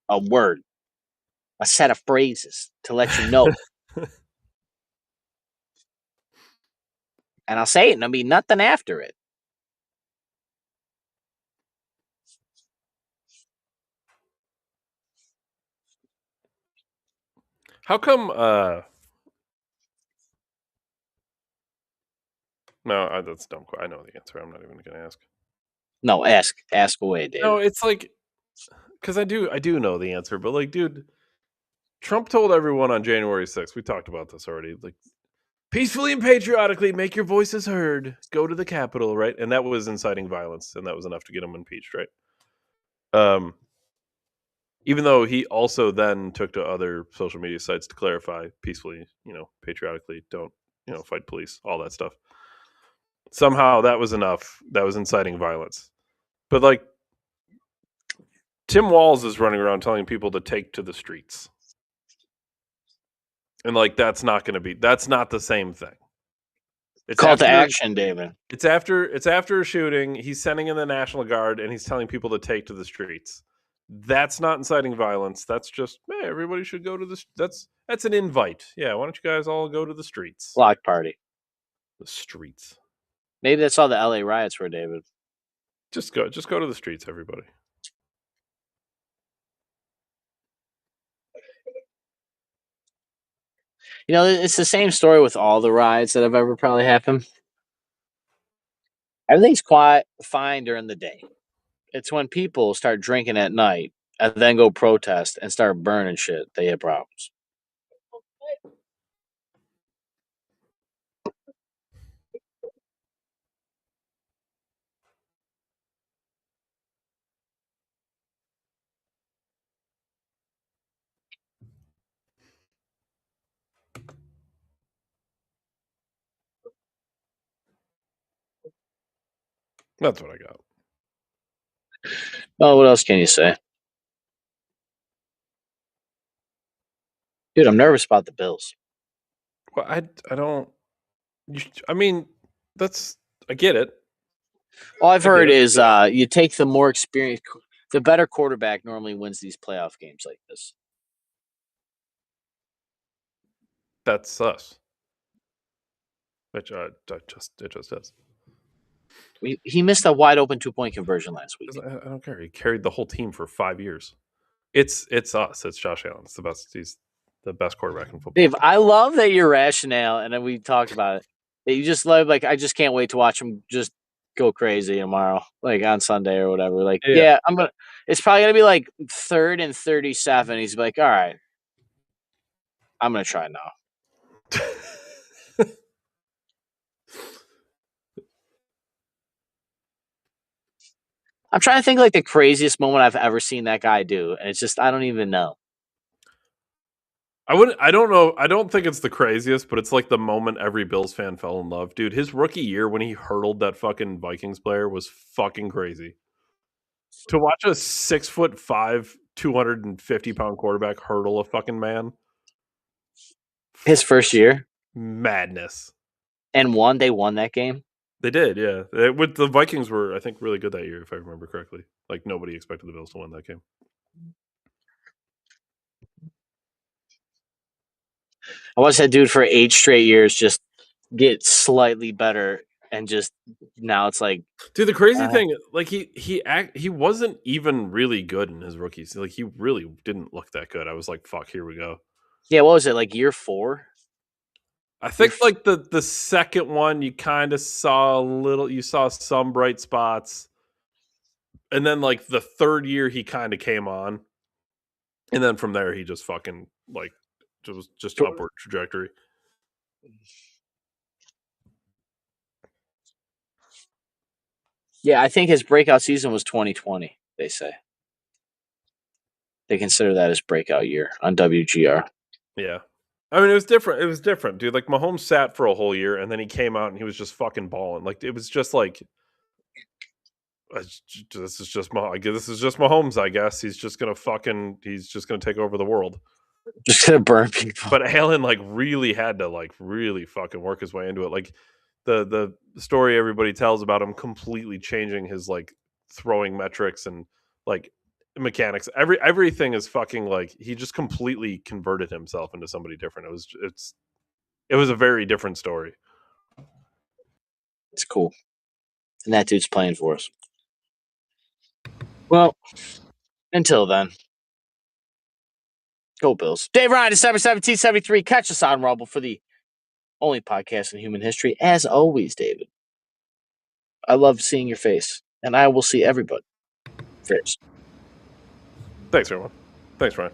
a word, a set of phrases to let you know. And I'll say it and there'll be nothing after it.
How come? No, that's dumb. I know the answer. I'm not even going to ask.
No, ask away, David.
No, it's like because I do know the answer, but like, dude, Trump told everyone on January 6th. We talked about this already. Like, peacefully and patriotically, make your voices heard. Go to the Capitol, right? And that was inciting violence, and that was enough to get him impeached, right? Even though he also then took to other social media sites to clarify peacefully, patriotically, don't, fight police, all that stuff. Somehow that was enough. That was inciting violence. But like Tim Walz is running around telling people to take to the streets. And like that's not the same thing. It's
Call to action, David.
It's after a shooting, he's sending in the National Guard and he's telling people to take to the streets. That's not inciting violence. That's just, hey, everybody should go to the. That's an invite. Yeah, why don't you guys all go to the streets?
Block party.
The streets.
Maybe that's all the LA riots were, David.
Just go to the streets, everybody.
It's the same story with all the riots that have ever probably happened. Everything's fine during the day. It's when people start drinking at night and then go protest and start burning shit, they have problems.
That's what I got.
Well, what else can you say? Dude, I'm nervous about the Bills.
Well, I don't. I mean, I get it.
All I've heard is you take the more experienced, the better quarterback normally wins these playoff games like this.
That's us. It just does.
He missed a wide open 2-point conversion last week.
I don't care. He carried the whole team for 5 years. It's us. It's Josh Allen. It's the best. He's the best quarterback in football.
Dave, I love that your rationale, and then we talked about it. That you just love, like, I just can't wait to watch him just go crazy tomorrow, like on Sunday or whatever. Like, yeah it's probably gonna be like 3rd and 37. He's like, all right, I'm gonna try now. I'm trying to think like the craziest moment I've ever seen that guy do, and it's just I don't even know.
I don't know. I don't think it's the craziest, but it's like the moment every Bills fan fell in love. Dude, his rookie year when he hurdled that fucking Vikings player was fucking crazy. To watch a 6'5", 250-pound quarterback hurdle a fucking man.
His first year.
Madness.
And they won that game?
They did, yeah. With the Vikings were, I think, really good that year, if I remember correctly. Like, nobody expected the Bills to win that game.
I watched that dude for 8 straight years just get slightly better, and just now it's like,
dude, the crazy thing, like he wasn't even really good in his rookies. Like he really didn't look that good. I was like, fuck, here we go.
Yeah, what was it, like year 4?
I think like the second one, you kind of saw you saw some bright spots, and then like the third year he kind of came on, and then from there he just fucking like just upward trajectory.
Yeah, I think his breakout season was 2020. They say they consider that his breakout year on WGR.
Yeah. I mean, it was different. It was different, dude. Like Mahomes sat for a whole year, and then he came out and he was just fucking balling. Like it was just like this is just Mahomes. I guess he's just gonna take over the world.
Just gonna burn people.
But Allen like really had to like really fucking work his way into it. Like the story everybody tells about him completely changing his like throwing metrics and like mechanics. Everything is fucking like he just completely converted himself into somebody different. It was a very different story.
It's cool, and that dude's playing for us. Well, until then, go Bills. Dave Ryan, December 1773. Catch us on Rumble for the only podcast in human history. As always, David, I love seeing your face, and I will see everybody first.
Thanks, everyone. Thanks, Ryan.